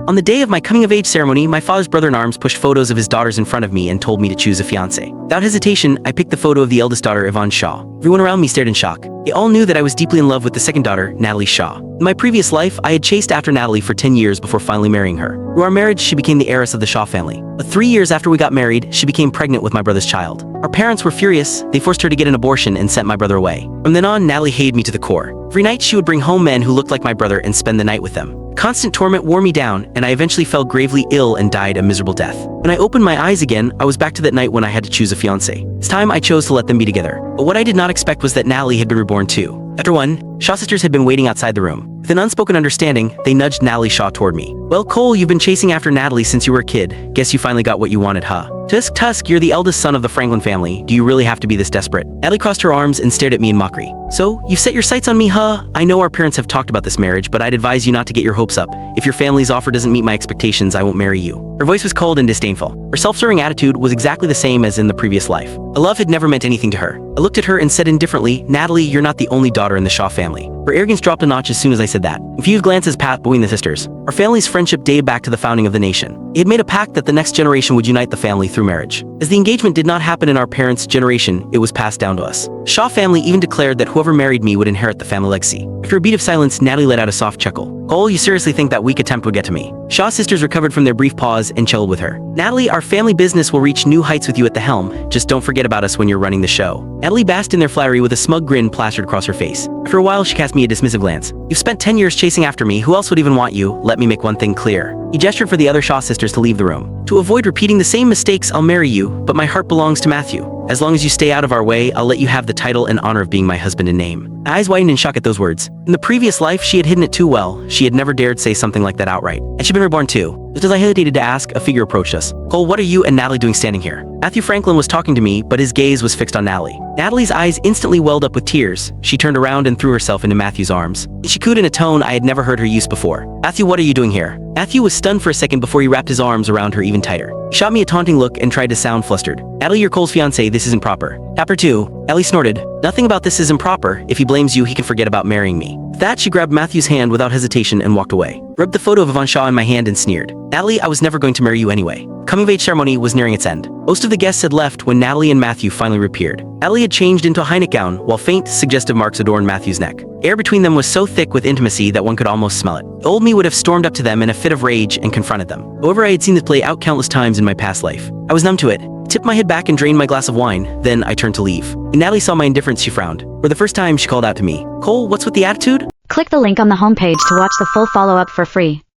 On the day of my coming-of-age ceremony, my father's brother-in-arms pushed photos of his daughters in front of me and told me to choose a fiancé. Without hesitation, I picked the photo of the eldest daughter, Yvonne Shaw. Everyone around me stared in shock. They all knew that I was deeply in love with the second daughter, Natalie Shaw. In my previous life, I had chased after Natalie for 10 years before finally marrying her. Through our marriage, she became the heiress of the Shaw family. But 3 years after we got married, she became pregnant with my brother's child. Our parents were furious. They forced her to get an abortion and sent my brother away. From then on, Natalie hated me to the core. Every night, she would bring home men who looked like my brother and spend the night with them. Constant torment wore me down, and I eventually fell gravely ill and died a miserable death. When I opened my eyes again, I was back to that night when I had to choose a fiancé. This time, I chose to let them be together. But what I did not expect was that Natalie had been reborn too. After one, Shaw sisters had been waiting outside the room. With an unspoken understanding, they nudged Natalie Shaw toward me. "Well, Cole, you've been chasing after Natalie since you were a kid. Guess you finally got what you wanted, huh? Tusk, you're the eldest son of the Franklin family. Do you really have to be this desperate?" Natalie crossed her arms and stared at me in mockery. "So, you've set your sights on me, huh? I know our parents have talked about this marriage, but I'd advise you not to get your hopes up. If your family's offer doesn't meet my expectations, I won't marry you." Her voice was cold and disdainful. Her self-serving attitude was exactly the same as in the previous life. A love had never meant anything to her. I looked at her and said indifferently, "Natalie, you're not the only daughter in the Shaw family." Her arrogance dropped a notch as soon as I said that. Confused glances passed between the sisters. Our family's friendship dated back to the founding of the nation. It had made a pact that the next generation would unite the family through marriage. As the engagement did not happen in our parents' generation, it was passed down to us. Shaw family even declared that whoever married me would inherit the family legacy. After a beat of silence, Natalie let out a soft chuckle. "Cole, you seriously think that weak attempt would get to me?" Shaw sisters recovered from their brief pause and chilled with her. "Natalie, our family business will reach new heights with you at the helm. Just don't forget about us when you're running the show." Natalie basked in their flattery with a smug grin plastered across her face. After a while, she cast me a dismissive glance. "You've spent 10 years chasing after me. Who else would even want you? Let me make one thing clear." He gestured for the other Shaw sisters to leave the room. "To avoid repeating the same mistakes, I'll marry you, but my heart belongs to Matthew. As long as you stay out of our way, I'll let you have the title and honor of being my husband in name." My eyes widened in shock at those words. In the previous life, she had hidden it too well. She had never dared say something like that outright. Had she been reborn too? Just as I hesitated to ask, a figure approached us. "Cole, what are you and Natalie doing standing here?" Matthew Franklin was talking to me, but his gaze was fixed on Natalie. Natalie's eyes instantly welled up with tears. She turned around and threw herself into Matthew's arms. She cooed in a tone I had never heard her use before. "Matthew, what are you doing here?" Matthew was stunned for a second before he wrapped his arms around her even tighter. He shot me a taunting look and tried to sound flustered. "Natalie, you're Cole's fiancée. This isn't proper." Chapter 2. Natalie snorted. "Nothing about this is improper. If he blames you, he can forget about marrying me." With that, she grabbed Matthew's hand without hesitation and walked away. Rubbed the photo of Yvonne Shaw in my hand and sneered. "Natalie, I was never going to marry you anyway." Coming-of-age ceremony was nearing its end. Most of the guests had left when Natalie and Matthew finally reappeared. Natalie had changed into a high-neck gown, while faint, suggestive marks adorned Matthew's neck. Air between them was so thick with intimacy that one could almost smell it. The old me would have stormed up to them in a fit of rage and confronted them. However, I had seen this play out countless times in my past life. I was numb to it. I tipped my head back and drained my glass of wine. Then I turned to leave. When Natalie saw my indifference, she frowned. For the first time, she called out to me, "Cole, what's with the attitude?" Click the link on the homepage to watch the full follow-up for free.